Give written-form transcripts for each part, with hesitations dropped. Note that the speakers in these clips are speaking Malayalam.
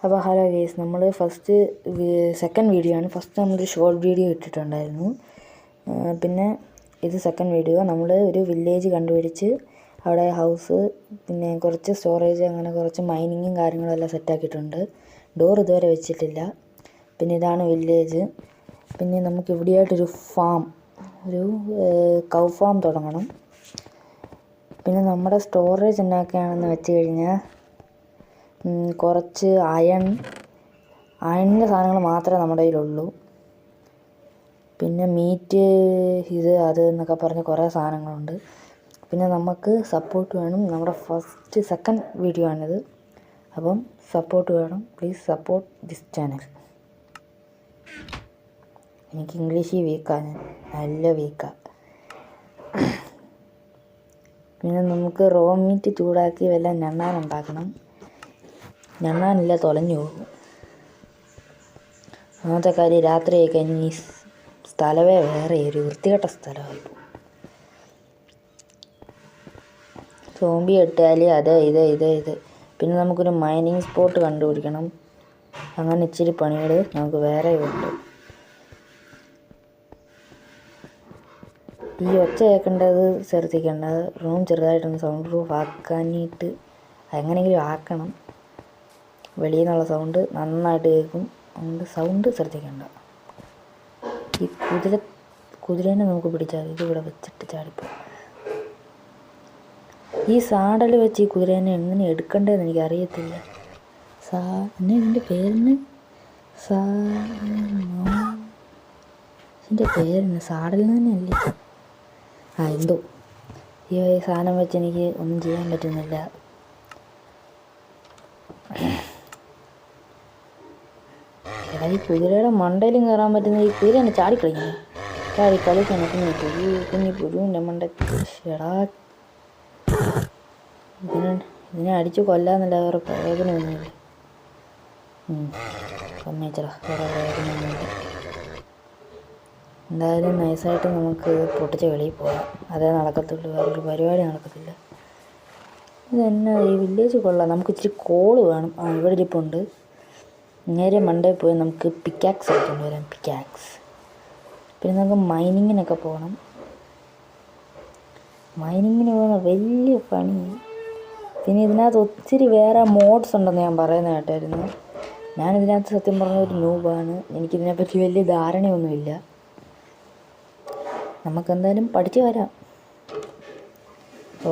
അപ്പോൾ ഹലോ ഗേസ്, നമ്മൾ സെക്കൻഡ് വീഡിയോ ആണ്. ഫസ്റ്റ് നമ്മളൊരു ഷോർട്ട് വീഡിയോ ഇട്ടിട്ടുണ്ടായിരുന്നു. പിന്നെ ഇത് സെക്കൻഡ് വീഡിയോ. നമ്മൾ ഒരു വില്ലേജ് കണ്ടുപിടിച്ച് അവിടെ ഹൗസ്, പിന്നെ കുറച്ച് സ്റ്റോറേജ്, അങ്ങനെ കുറച്ച് മൈനിങ്ങും കാര്യങ്ങളെല്ലാം സെറ്റാക്കിയിട്ടുണ്ട്. ഡോർ ഇതുവരെ വെച്ചിട്ടില്ല. പിന്നെ ഇതാണ് വില്ലേജ്. പിന്നെ നമുക്ക് ഇവിടെയായിട്ടൊരു ഫാം, ഒരു കൗ ഫാം തുടങ്ങണം. പിന്നെ നമ്മുടെ സ്റ്റോറേജ് എന്നൊക്കെയാണെന്ന് വെച്ച് കഴിഞ്ഞാൽ കുറച്ച് അയണിൻ്റെ സാധനങ്ങൾ മാത്രമേ നമ്മുടെ കയ്യിലുള്ളൂ. പിന്നെ മീറ്റ്, അത് എന്നൊക്കെ പറഞ്ഞ് കുറേ സാധനങ്ങളുണ്ട്. പിന്നെ നമുക്ക് സപ്പോർട്ട് വേണം. നമ്മുടെ സെക്കൻഡ് വീഡിയോ ആണിത്. അപ്പം സപ്പോർട്ട് വേണം. Please support this channel. എനിക്ക് ഇംഗ്ലീഷിൽ വീക്കാണ്, നല്ല വീക്കാണ്. പിന്നെ നമുക്ക് റോ മീറ്റ് ചൂടാക്കി വല്ല ഞണ്ണാനുണ്ടാക്കണം. ഞണ്ണാനില്ല, തൊലഞ്ഞു പോകും. ഒന്നാമത്തെ കാര്യം, രാത്രിയായി കഴിഞ്ഞ് ഈ സ്ഥലമേ വേറെ ഒരു വൃത്തികെട്ട സ്ഥലമായി. സോംബി ഇട്ടാൽ ഇത്. പിന്നെ നമുക്കൊരു മൈനിങ് സ്പോട്ട് കണ്ടുപിടിക്കണം. അങ്ങനെ ഇച്ചിരി പണികൾ നമുക്ക് വേറെ ഉണ്ട്. ഈ ഒച്ച കേൾക്കേണ്ടത് ശ്രദ്ധിക്കേണ്ടത്, റൂം ചെറുതായിട്ടൊന്ന് സൗണ്ട് പ്രൂഫ് ആക്കാനിട്ട് എങ്ങനെയെങ്കിലും ആക്കണം. വെളിയിൽ നിന്നുള്ള സൗണ്ട് നന്നായിട്ട് കേൾക്കും, അതുകൊണ്ട് സൗണ്ട് ശ്രദ്ധിക്കേണ്ട. ഈ കുതിരേനെ നമുക്ക് പിടിച്ചാൽ ഇതിവിടെ വെച്ചിട്ട് ചാടിപ്പോ. ഈ സാഡൽ വെച്ച് ഈ കുതിരേനെ എങ്ങനെ എടുക്കേണ്ടതെന്ന് എനിക്കറിയത്തില്ല. ഇതിൻ്റെ പേരിന് ഇതിൻ്റെ പേരിന് സാഡലിന് തന്നെയല്ലേ? എന്തോ ഈ സാധനം വെച്ച് എനിക്ക് ഒന്നും ചെയ്യാൻ പറ്റുന്നില്ല. ഈ കുതിരയുടെ മണ്ടയിലും കയറാൻ പറ്റുന്ന ഈ കുതിരയാണ് ചാടിക്കളിക്കുന്നത്. കളിക്കണം കുഞ്ഞി പുഴുവിൻ്റെ മണ്ടയ്ക്ക്. ഇതിനെ അടിച്ച് കൊല്ലാന്നല്ല വേറെ പ്രയോജനമൊന്നുമില്ല. സമ്മതിച്ചടാ, വേറെ പ്രയോജനമൊന്നുമില്ല. എന്തായാലും നൈസായിട്ട് നമുക്ക് പൊട്ടിച്ച് വെളിയിൽ പോകാം. അതേ നടക്കത്തുള്ളൂ, വേറൊരു പരിപാടി നടക്കത്തില്ല. ഇതെന്നാ ഈ വില്ലേജ് കൊള്ളാം. നമുക്ക് ഇച്ചിരി കോള് വേണം. ഇവിടെ ഇരിപ്പുണ്ട്. നേരെ മണ്ടയിൽ പോയി നമുക്ക് പിക്കാക്സ് എടുത്തുകൊണ്ട് വരാം. പിക്കാക്സ്. പിന്നെ നമുക്ക് മൈനിങ്ങിനൊക്കെ പോകണം. മൈനിങ്ങിന് പോകുന്ന വലിയ പണി. പിന്നെ ഇതിനകത്ത് ഒത്തിരി വേറെ മോഡ്സ് ഉണ്ടെന്ന് ഞാൻ പറയുന്നത് കേട്ടായിരുന്നു. ഞാനിതിനകത്ത് സത്യം പറഞ്ഞ ഒരു നൂബാണ്. എനിക്കിതിനെപ്പറ്റി വലിയ ധാരണയൊന്നുമില്ല. നമുക്കെന്തായാലും പഠിച്ചു വരാം.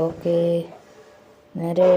ഓക്കെ, നേരെ